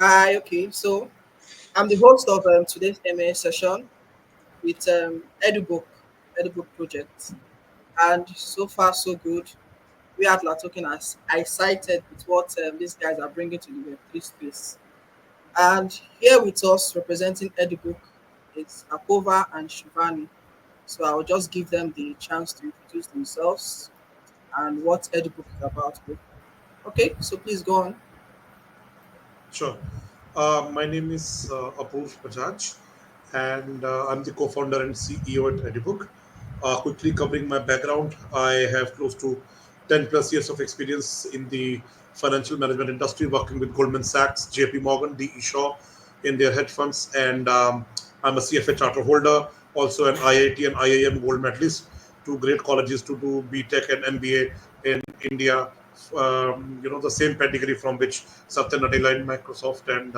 Hi, okay. So I'm the host of today's MA session with Edubuk, Edubuk project. And so far, so good. We at LATOKEN are excited with what these guys are bringing to the Web3 space. And here with us representing Edubuk is Apoorva and Shivaani. So I'll just give them the chance to introduce themselves and what Edubuk is about. Okay, so please go on. Sure. My name is Apoorva Bajaj, and I'm the co-founder and CEO at Edubuk. Quickly covering my background, I have close to 10 plus years of experience in the financial management industry, working with Goldman Sachs, JP Morgan, DE Shaw in their hedge funds, and I'm a CFA charter holder, also an IIT and IIM gold medalist, two great colleges to do BTech and MBA in India. The same pedigree from which Satya Nadella in Microsoft and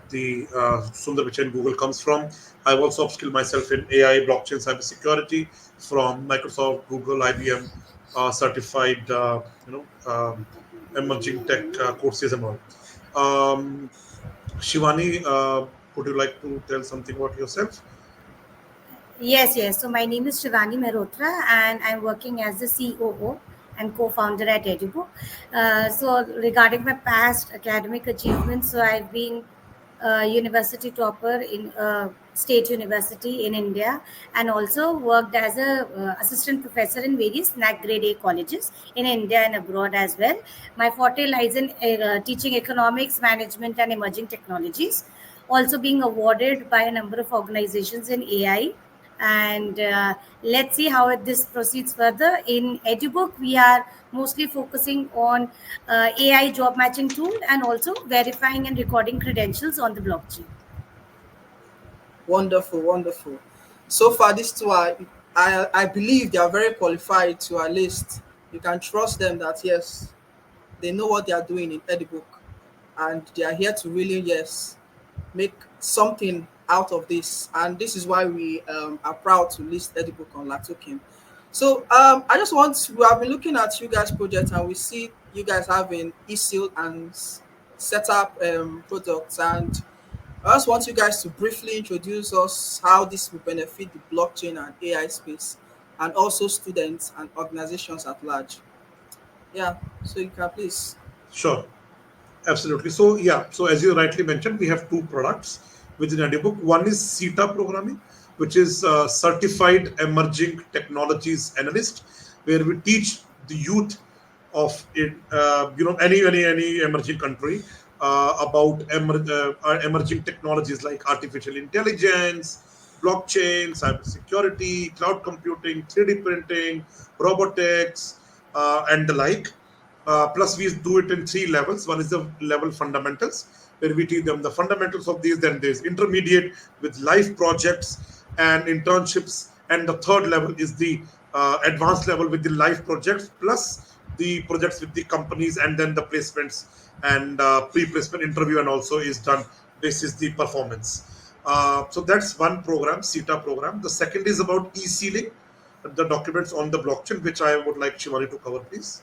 the Sundar Pichai in Google comes from. I've also upskilled myself in AI, blockchain, cybersecurity from Microsoft, Google, IBM, certified, emerging tech courses and all. Um, Shivani, would you like to tell something about yourself? Yes. So my name is Shivaani Mehrotra, and I'm working as the COO and co-founder at Edubuk. So regarding my past academic achievements, so I've been a university topper in state university in India, and also worked as a assistant professor in various NAC grade A colleges in India and abroad as well. My forte lies in teaching economics, management, and emerging technologies. Also being awarded by a number of organizations in AI, and let's see how this proceeds further. In Edubuk, we are mostly focusing on AI job matching tool, and also verifying and recording credentials on the blockchain. Wonderful, wonderful. So far, these two are, I believe they are very qualified to our list. You can trust them that yes, they know what they are doing in Edubuk, and they are here to really, yes, make something out of this. And this is why we are proud to list Edubuk on LATOKEN. So I just want to, we have been looking at you guys' project and we see you guys having eSeal and setup products, and I just want you guys to briefly introduce us how this will benefit the blockchain and AI space, and also students and organizations at large. Yeah, so you can please. Sure. Absolutely. So yeah, so as you rightly mentioned, we have two products within Edubuk. One is CETA programming, which is Certified Emerging Technologies Analyst, where we teach the youth of it, any emerging country about emerging technologies like artificial intelligence, blockchain, cybersecurity, cloud computing, 3D printing, robotics, and the like. Plus, we do it in three levels. One is the level fundamentals, where we teach them the fundamentals of these. Then there's intermediate with life projects and internships. And the third level is the advanced level with the life projects, plus the projects with the companies, and then the placements and pre-placement interview, and also is done. This is the performance. So that's one program, CETA program. The second is about e-sealing, the documents on the blockchain, which I would like Shivani to cover, please.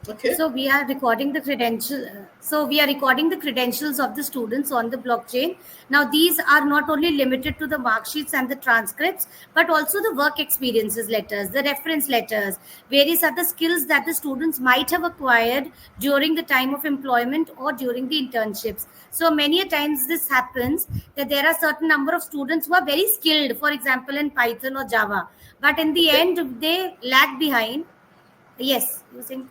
Okay. So we are recording the credential. So we are recording the credentials of the students on the blockchain. Now these are not only limited to the mark sheets and the transcripts, but also the work experiences letters, the reference letters, various other skills that the students might have acquired during the time of employment or during the internships. So many a times this happens that there are certain number of students who are very skilled, for example, in Python or Java, but in the Okay. end they lag behind. Yes, using.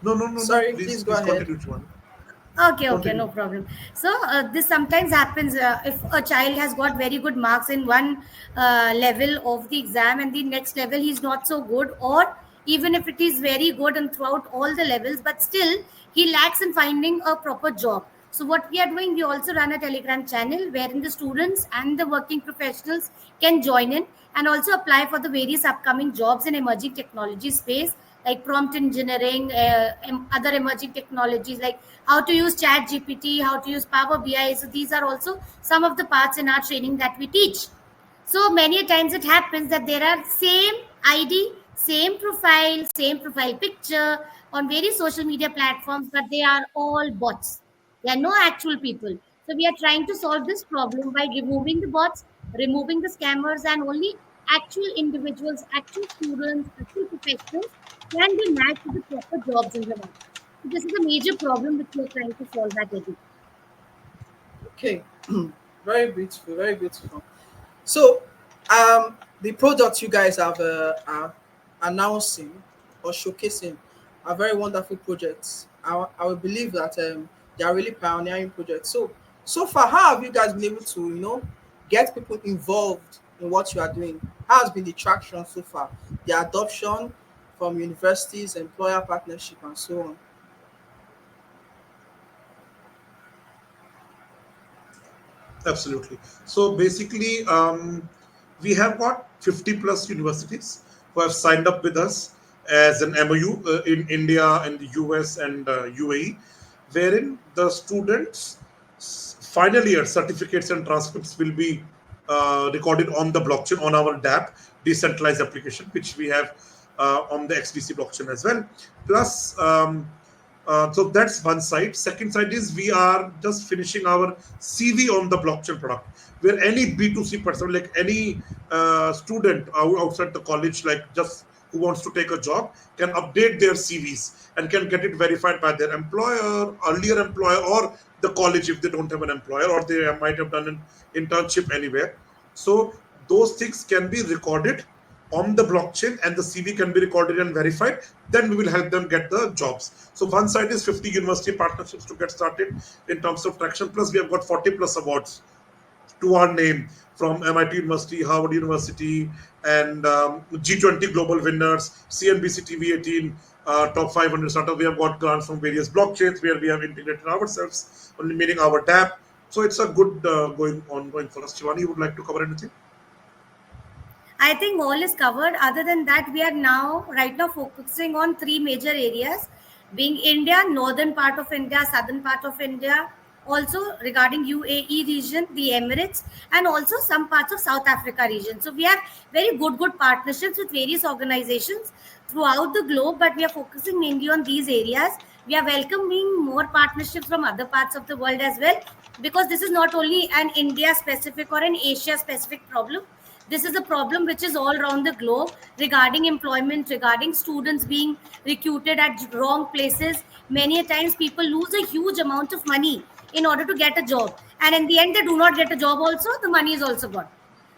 No, no, no, no. Sorry, Please, please go please ahead. continue, Shivani. Okay, no Continue. problem. So this sometimes happens if a child has got very good marks in one level of the exam, and the next level he's not so good, or even if it is very good and throughout all the levels, but still he lacks in finding a proper job. So what we are doing, we also run a Telegram channel wherein the students and the working professionals can join in and also apply for the various upcoming jobs in emerging technology space, like prompt engineering, other emerging technologies like how to use chat gpt, how to use power bi. So these are also some of the parts in our training that we teach. So many a times it happens that there are same id, same profile picture on various social media platforms, but they are all bots. They are no actual people. So we are trying to solve this problem by removing the bots, removing the scammers, and only actual individuals, actual students, actual professionals can be matched with the proper jobs in the market. So this is a major problem which we are trying to solve at Edu. Okay. Very beautiful, very beautiful. So, the products you guys have are announcing or showcasing are very wonderful projects. I will believe that they are really pioneering projects. So, so far, how have you guys been able to, get people involved in what you are doing? How has been the traction so far? The adoption from universities, employer partnership, and so on. Absolutely. So basically, we have got 50 plus universities who have signed up with us as an MOU in India and the US and UAE, wherein the students' final year certificates and transcripts will be recorded on the blockchain on our DApp, decentralized application, which we have on the XDC blockchain as well. Plus, so that's one side. Second side is we are just finishing our CV on the blockchain product, where any B2C person, like any student outside the college, like just who wants to take a job, can update their CVs and can get it verified by their employer, earlier employer, or the college if they don't have an employer, or they might have done an internship anywhere. So those things can be recorded on the blockchain and the CV can be recorded and verified, then we will help them get the jobs. So one side is 50 university partnerships to get started in terms of traction. Plus we have got 40 plus awards to our name from MIT University, Harvard University, and G20 Global Winners, CNBC TV 18, top 500 startup. We have got grants from various blockchains where we have integrated ourselves, only meaning our DApp. So it's a good ongoing for us. Shivaani, you would like to cover anything? I think all is covered. Other than that, we are now right now focusing on three major areas, being India, northern part of India, southern part of India, also regarding UAE region, the Emirates, and also some parts of South Africa region. So we have very good partnerships with various organizations throughout the globe, but we are focusing mainly on these areas. We are welcoming more partnerships from other parts of the world as well, because this is not only an India specific or an Asia specific problem. This is a problem which is all around the globe regarding employment, regarding students being recruited at wrong places. Many a times people lose a huge amount of money in order to get a job, and in the end they do not get a job also, the money is also gone.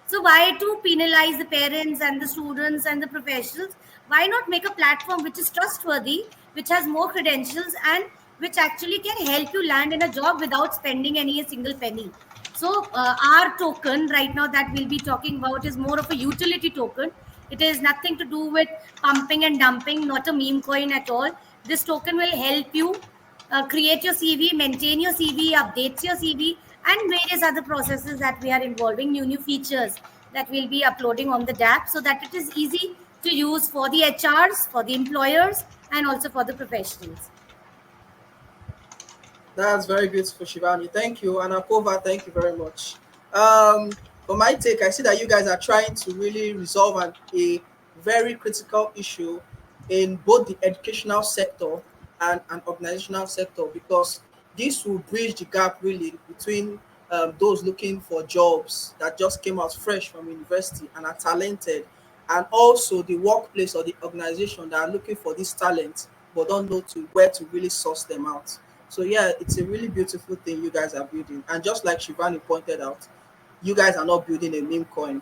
So why to penalize the parents and the students and the professionals? Why not make a platform which is trustworthy, which has more credentials, and which actually can help you land in a job without spending any single penny? So our token right now that we'll be talking about is more of a utility token. It is nothing to do with pumping and dumping, not a meme coin at all. This token will help you create your CV, maintain your CV, updates your CV, and various other processes that we are involving, new features that we'll be uploading on the DApp so that it is easy to use for the HRs, for the employers, and also for the professionals. That's very beautiful, Shivani. Thank you. And Apoorva, thank you very much. Um, for my take, I see that you guys are trying to really resolve a very critical issue in both the educational sector and an organizational sector, because this will bridge the gap really between those looking for jobs that just came out fresh from university and are talented, and also the workplace or the organization that are looking for this talent but don't know to where to really source them out. So yeah, it's a really beautiful thing you guys are building. And just like Shivani pointed out, you guys are not building a meme coin.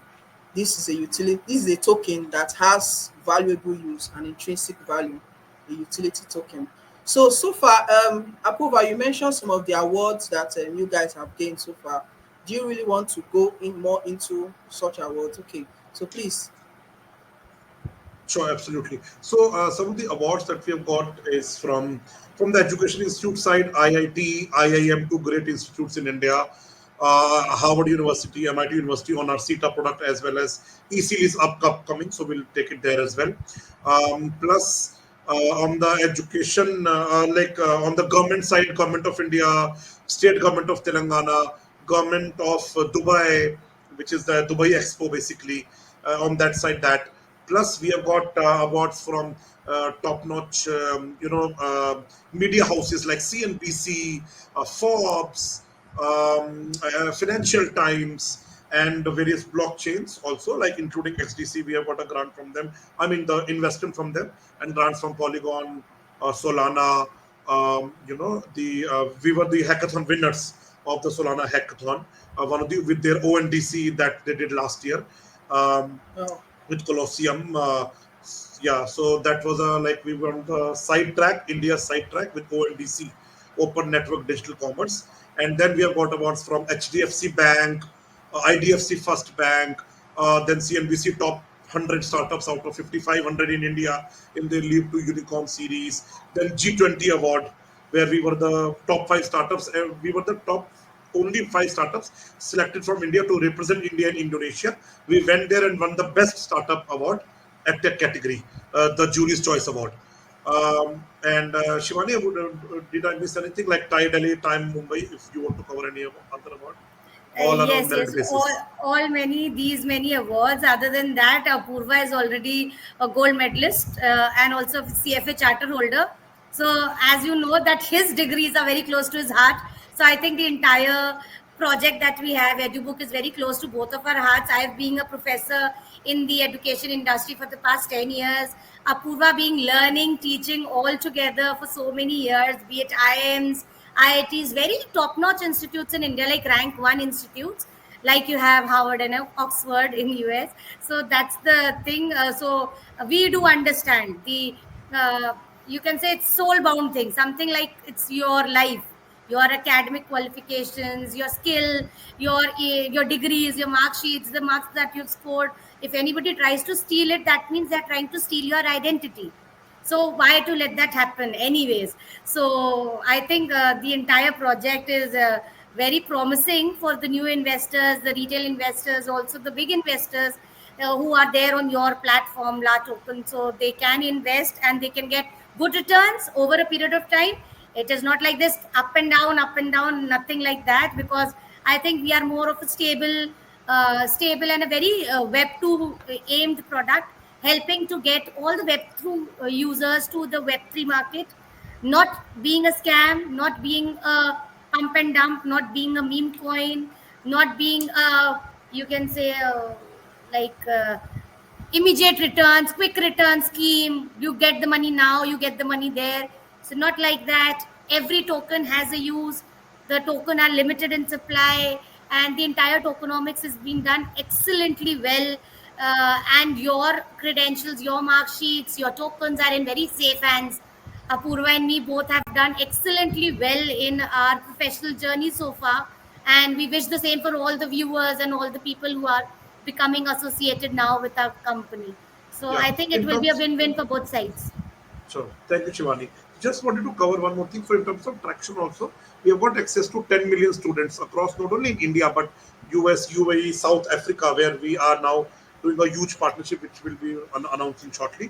This is a utility. This is a token that has valuable use and intrinsic value. A utility token. So so far, Apoorva, you mentioned some of the awards that you guys have gained so far. Do you really want to go in more into such awards? Okay, so please. Sure, absolutely. So some of the awards that we have got is from the education institute side, IIT, IIM, two great institutes in India, Harvard University, MIT University on our CETA product, as well as ECL is upcoming, so we'll take it there as well. Plus, on the education, on the government side, Government of India, State Government of Telangana, Government of Dubai, which is the Dubai Expo, basically. On that side, that. Plus, we have got awards from top-notch, media houses like CNBC, Forbes, Financial Times, and the various blockchains also, like including XDC. We have got a grant from them. I mean, the investment from them, and grants from Polygon, Solana. The we were the hackathon winners of the Solana hackathon. One of the with their ONDC that they did last year. Oh, With Colosseum. Yeah, so that was a like we were on the sidetrack, India sidetrack with ONDC, Open Network Digital Commerce, and then we have got awards from HDFC Bank, IDFC First Bank, then CNBC Top 100 Startups out of 5,500 in India in the Leap to Unicorn series, then G20 Award, where we were the top five startups. We were the top only five startups selected from India to represent India in Indonesia. We went there and won the best startup award at that category, the Jury's Choice Award. And Shivani, did I miss anything like Thai Delhi, Time Mumbai? If you want to cover any other award, all are on Yes, merit yes, basis. all many these many awards. Other than that, Apoorva is already a gold medalist and also CFA charter holder. So as you know, that his degrees are very close to his heart. So I think the entire project that we have, Edubuk, is very close to both of our hearts. I've been a professor in the education industry for the past 10 years. Apoorva being learning, teaching all together for so many years, be it IIMs, IITs, very top-notch institutes in India, like rank one institutes, like you have Harvard and Oxford in US. So that's the thing. We do understand the, you can say it's soul-bound thing, something like it's your life, your academic qualifications, your skill, your degrees, your mark sheets, the marks that you've scored. If anybody tries to steal it, that means they're trying to steal your identity. So why to let that happen anyways? So I think the entire project is very promising for the new investors, the retail investors, also the big investors who are there on your platform, LATOKEN. So they can invest and they can get good returns over a period of time. It is not like this up and down, nothing like that, because I think we are more of a stable and a very web 2 aimed product, helping to get all the web 2 users to the web 3 market, not being a scam, not being a pump and dump, not being a meme coin, not being a, you can say, like immediate returns, quick return scheme. You get the money now, you get the money there. So not like that. Every token has a use. The token are limited in supply, and the entire tokenomics is being done excellently well. And your credentials, your mark sheets, your tokens are in very safe hands. Apoorva and me both have done excellently well in our professional journey so far. And we wish the same for all the viewers and all the people who are becoming associated now with our company. So Yeah, I think it in will be a terms. win win for both sides. Sure. Thank you, Shivani. Just wanted to cover one more thing. So, in terms of traction, also, we have got access to 10 million students across not only in India but US, UAE, South Africa, where we are now doing a huge partnership, which will be announcing shortly.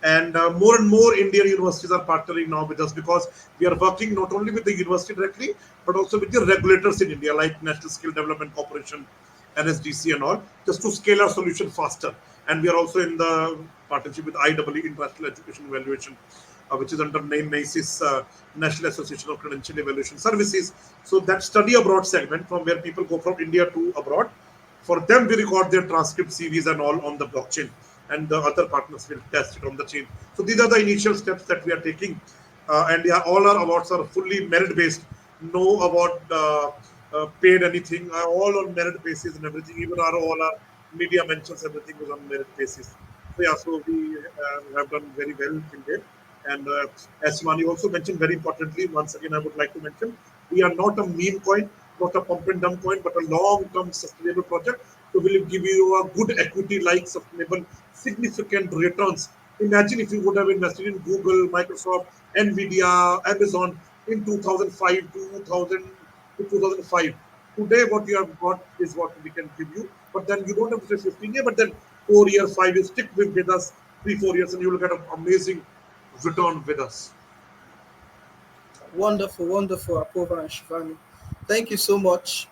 And more and more Indian universities are partnering now with us because we are working not only with the university directly but also with the regulators in India, like National Skill Development Corporation, NSDC, and all, just to scale our solution faster. And we are also in the partnership with IEE, International Education Evaluation, which is under name NACIS, National Association of Credential Evaluation Services. So that study abroad segment, from where people go from India to abroad, for them we record their transcript, CVs, and all on the blockchain, and the other partners will test it on the chain. So these are the initial steps that we are taking, and yeah, all our awards are fully merit based. No award paid anything. All on merit basis and everything. Even all our media mentions, everything was on merit basis. So yeah, so we have done very well in there. And as Shivaani also mentioned, very importantly, once again, I would like to mention, we are not a meme coin, not a pump and dump coin, but a long-term sustainable project. So we'll give you a good equity-like sustainable, significant returns. Imagine if you would have invested in Google, Microsoft, Nvidia, Amazon in 2005 to 2005. Today, what you have got is what we can give you. But then you don't have to say 15 years, but then 4 years, 5 years, stick with us 3, 4 years, and you will get an amazing return with us. wonderful, wonderful, Apoorva and Shivani. Thank you so much.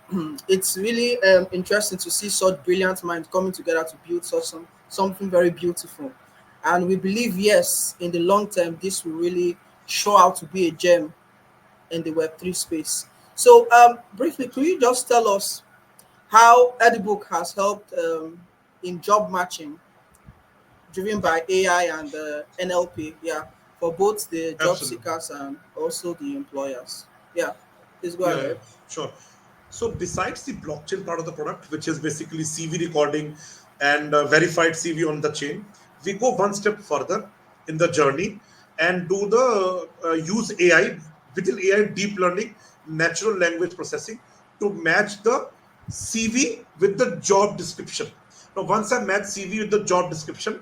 It's really interesting to see such brilliant minds coming together to build something very beautiful. And we believe, yes, in the long term, this will really show out to be a gem in the Web3 space. So, briefly, could you just tell us how Edubuk has helped in job matching driven by AI and NLP? Yeah, for both the job Absolutely. seekers and also the employers. Yeah, please go Yeah, yeah, ahead. sure. So besides the blockchain part of the product, which is basically CV recording and verified CV on the chain, we go one step further in the journey and do the use AI, within AI deep learning, natural language processing to match the CV with the job description. Now, once I match CV with the job description,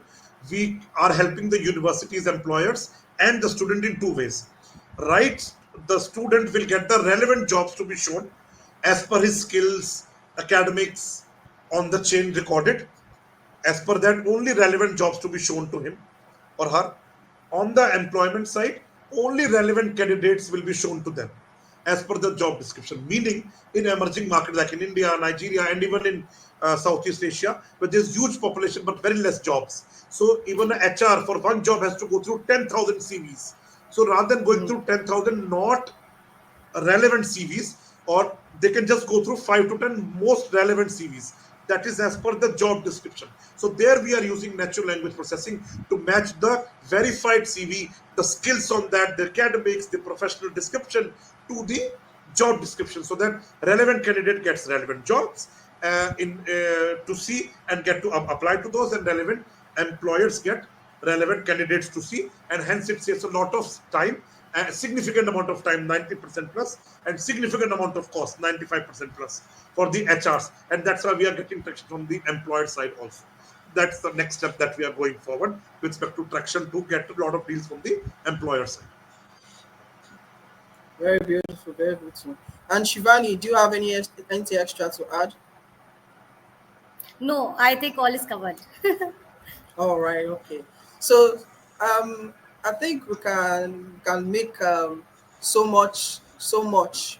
we are helping the universities, employers, and the student in two ways. Right, the student will get the relevant jobs to be shown as per his skills, academics on the chain recorded. As per that, only relevant jobs to be shown to him or her. On the employment side, only relevant candidates will be shown to them as per the job description. Meaning, in emerging markets like in India, Nigeria, and even in Southeast Asia, where there's huge population but very less jobs. So even a HR for one job has to go through 10,000 CVs. So rather than going Mm, through 10,000 not relevant CVs, or they can just go through 5 to 10 most relevant CVs. That is as per the job description. So there we are using natural language processing to match the verified CV, the skills on that, the academics, the professional description to the job description, so that relevant candidate gets relevant jobs in to see and get to apply to those, and relevant employers get relevant candidates to see, and hence it saves a lot of time, a significant amount of time, 90% plus, and significant amount of cost, 95% plus, for the HRs. And that's why we are getting traction from the employer side also. That's the next step that we are going forward with respect to traction to get a lot of deals from the employer side. very beautiful, very beautiful. And Shivani, do you have anything extra to add? No, I think all is covered. All right, okay. So, I think we can make so much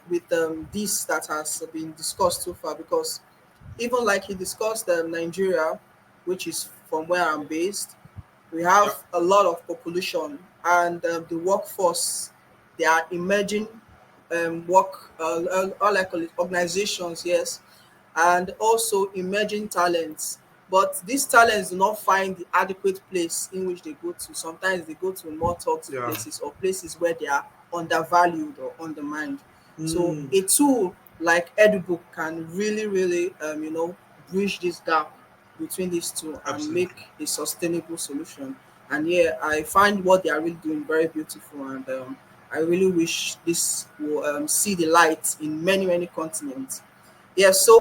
with this that has been discussed so far, because even like he discussed Nigeria, which is from where I'm based, we Yeah, have a lot of population and the workforce. They are emerging all I call it organizations, yes, and also emerging talents. But these talents do not find the adequate place in which they go to. Sometimes they go to more toxic yeah. places or places where they are undervalued or undermined. So Hmm. a tool like Edubuk can really, really, bridge this gap between these two and make Absolutely. a sustainable solution. And yeah, I find what they are really doing very beautiful, and I really wish this will see the light in many, many continents. Yeah, so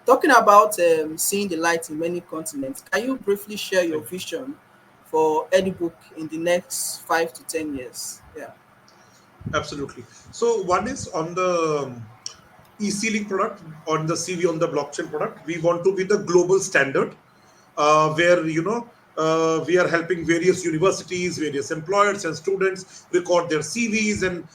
talking about seeing the light in many continents, can you briefly share your Thank you. vision for Edubuk in the next 5 to 10 years? Yeah. Absolutely. So one is on the e-sealing product, on the CV on the blockchain product. We want to be the global standard, where we are helping various universities, various employers, and students record their CVs and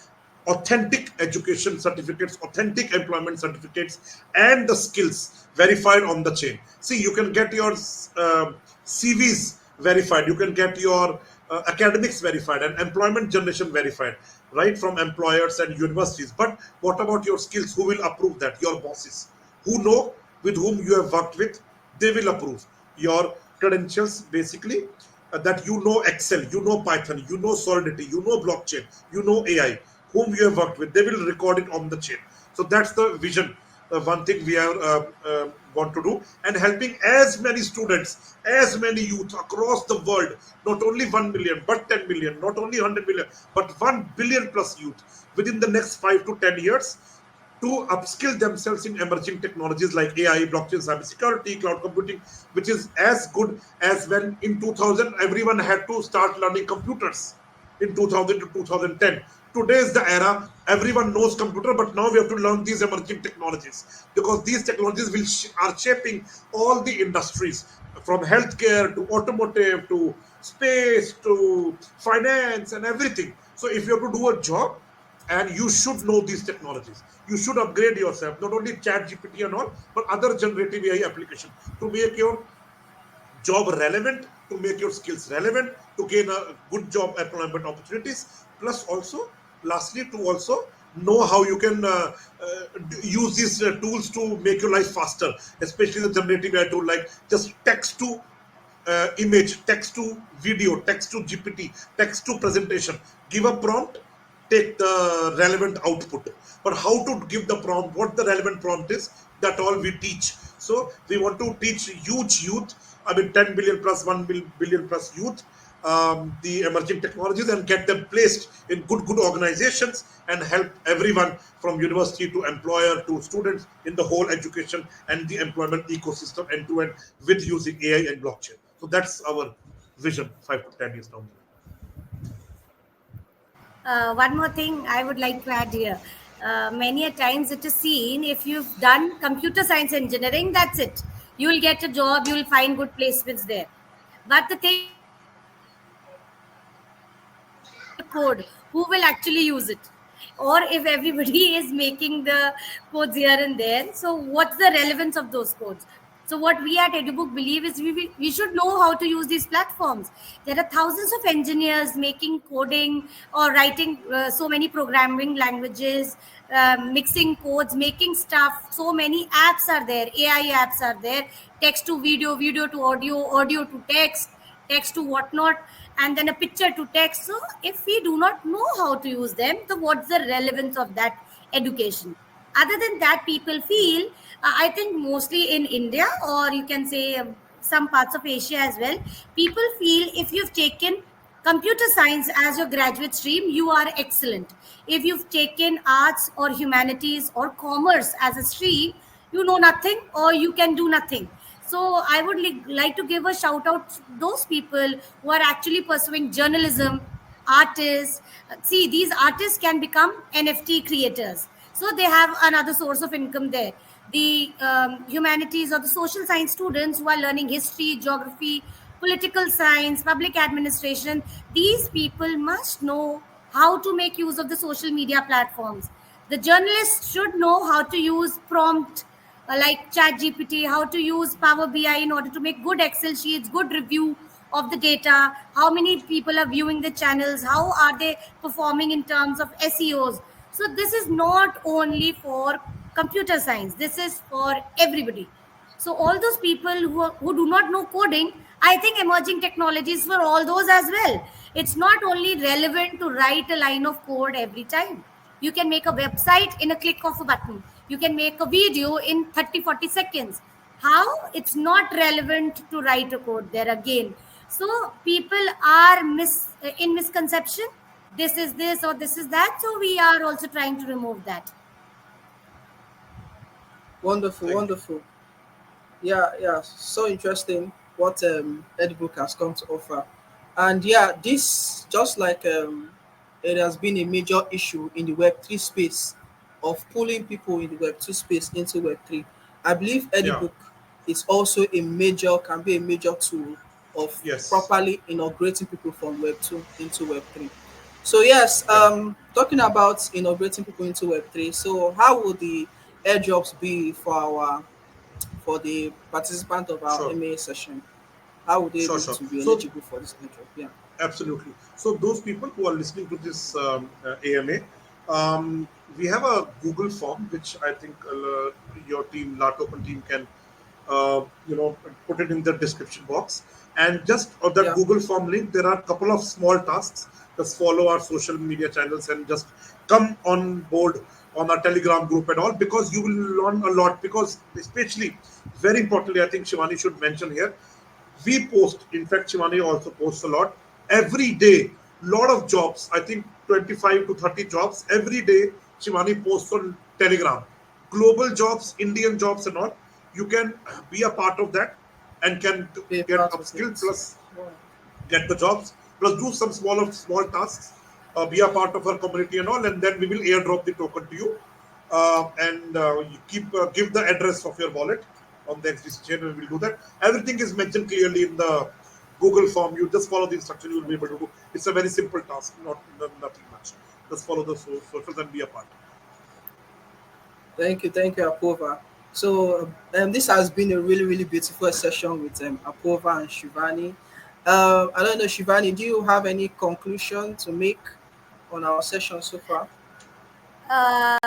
authentic education certificates, authentic employment certificates, and the skills verified on the chain. See, you can get your CVs verified, you can get your academics verified, and employment generation verified, right, from employers and universities. But what about your skills? Who will approve that? Your bosses, who know with whom you have worked with, they will approve your credentials, basically, that you know Excel, you know Python, you know Solidity, you know blockchain, you know AI, whom you have worked with, they will record it on the chain. So that's the vision. One thing we are want to do, and helping as many students, as many youth across the world, not only 1 million, but 10 million, not only 100 million, but 1 billion plus youth within the next 5 to 10 years, to upskill themselves in emerging technologies like AI, blockchain, cybersecurity, cloud computing, which is as good as when in 2000 everyone had to start learning computers in 2000 to 2010. Today is the era, everyone knows computer, but now we have to learn these emerging technologies, because these technologies are shaping all the industries, from healthcare to automotive to space to finance and everything. So if you have to do a job, and you should know these technologies, you should upgrade yourself, not only chat GPT and all, but other generative AI application, to make your job relevant to make your skills relevant to gain a good job employment opportunities, plus also lastly to also know how you can use these tools to make your life faster, especially the generative AI tool like just text to image, text to video, text to GPT, text to presentation. Give a prompt, take the relevant output. But how to give the prompt, what the relevant prompt is, that all we teach. So we want to teach huge youth, I mean 10 billion plus 1 billion plus youth, the emerging technologies, and get them placed in good organizations and help everyone from university to employer to students in the whole education and the employment ecosystem end to end with using AI and blockchain. So that's our vision 5 to 10 years down the line. One more thing I would like to add here. Many a times it is seen if you've done computer science engineering, that's it. You will get a job, you will find good placements there. But the thing is, if everybody is making the code, who will actually use it? Or if everybody is making the codes here and there, so what's the relevance of those codes? So what we at Edubuk believe is we should know how to use these platforms. There are thousands of engineers making coding or writing so many programming languages, mixing codes, making stuff. So many apps are there. AI apps are there. Text to video, video to audio, audio to text to whatnot, and then a picture to text. So if we do not know how to use them, so what's the relevance of that education? Other than that, people feel, I think mostly in India, or you can say some parts of Asia as well, people feel if you've taken computer science as your graduate stream, you are excellent. If you've taken arts or humanities or commerce as a stream, you know nothing or you can do nothing. So I would like to give a shout out to those people who are actually pursuing journalism, artists. See, these artists can become NFT creators, so they have another source of income there. The humanities or the social science students who are learning history, geography, political science, public administration, these people must know how to make use of the social media platforms. The journalists should know how to use prompt like chat gpt, how to use power bi in order to make good excel sheets, good review of the data, how many people are viewing the channels, how are they performing in terms of seos. So this is not only for computer science, this is for everybody. So all those people who do not know coding, I think emerging technologies for all those as well. It's not only relevant to write a line of code every time. You can make a website in a click of a button. You can make a video in 30-40 seconds. How? It's not relevant to write a code there again. So people are in misconception. This is this or this is that. So we are also trying to remove that. Wonderful, Thank you. wonderful. Yeah, yeah, so interesting what Edubuk has come to offer. And yeah, this just like it has been a major issue in the Web3 space of pulling people in the Web2 space into Web3. I believe Yeah. Edubuk is also a major, can be a major tool of Yes. properly inaugurating people from Web2 into Web3. So yes, Yeah. talking about inaugurating people into Web3. So how would the airdrops be for the participant of our Sure. MA session? How would they Sure. be Sure. to be So eligible for this airdrop? Yeah. absolutely. So those people who are listening to this AMA, we have a Google form which I think your team, LATOKEN team, can put it in the description box. And just on that Yeah. Google form link, there are a couple of small tasks. Just follow our social media channels and just come on board on our Telegram group and all, because you will learn a lot. Because especially, very importantly, I think Shivani should mention here, we post, in fact Shivani also posts a lot every day, lot of jobs, I think 25 to 30 jobs every day. Shivani posts on Telegram, global jobs, Indian jobs and all. You can be a part of that and can Be a get part of upskill it. plus Wow. get the jobs plus do some small tasks, be a part of our community and all, and then we will airdrop the token to you, and you keep give the address of your wallet on the XDC chain, and we'll do that. Everything is mentioned clearly in the Google form. You just follow the instruction, you will be able to do. It's a very simple task, nothing much. Just follow the socials and be a part. Thank you, Apoorva. So this has been a really, really beautiful session with Apoorva and Shivaani. I don't know, Shivaani, do you have any conclusion to make on our session so far? uh,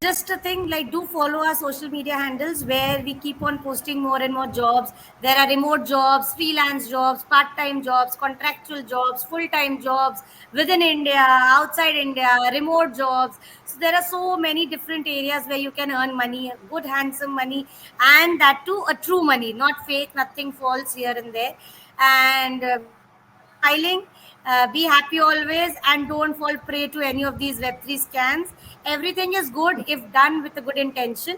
just a thing, like, do follow our social media handles where we keep on posting more and more jobs. There are remote jobs, freelance jobs, part-time jobs, contractual jobs, full-time jobs within India, outside India, remote jobs. So there are so many different areas where you can earn money, good handsome money, and that too a true money, not fake, nothing false here and there. And keep smiling, be happy always, and don't fall prey to any of these Web3 scams. Everything is good if done with a good intention.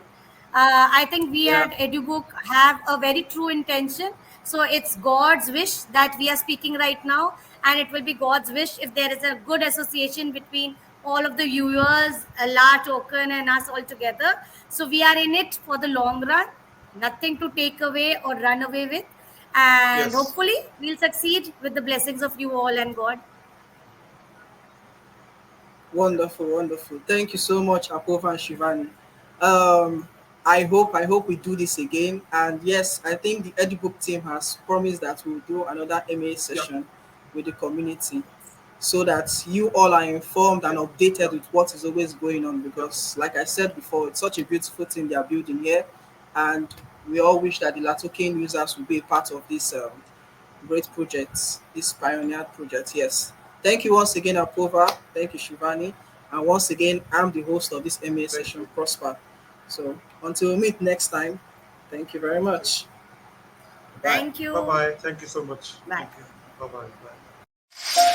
I think we Yeah. at Edubuk have a very true intention. So it's God's wish that we are speaking right now, and it will be God's wish if there is a good association between all of the viewers, La Token, and us all together. So we are in it for the long run, nothing to take away or run away with. And Yes. hopefully, we'll succeed with the blessings of you all and God. Wonderful, wonderful. Thank you so much, Apova and Shivani. Um, I hope we do this again. And yes, I think the Edubuk team has promised that we'll do another MA Yeah. session with the community, so that you all are informed and updated Yeah. with what is always going on. Yeah. Because, like I said before, it's such a beautiful thing they are building here, and we all wish that the LATOKEN users will be a part of this great project, this pioneer project. Yes. Thank you once again, Apova. Thank you, Shivani. And once again, I'm the host of this MA Thank session, you. Prosper. So until we meet next time, thank you very Thank you. much. Bye. Thank Bye you. bye. Thank you so much. Bye. Thank you. Bye bye. Bye.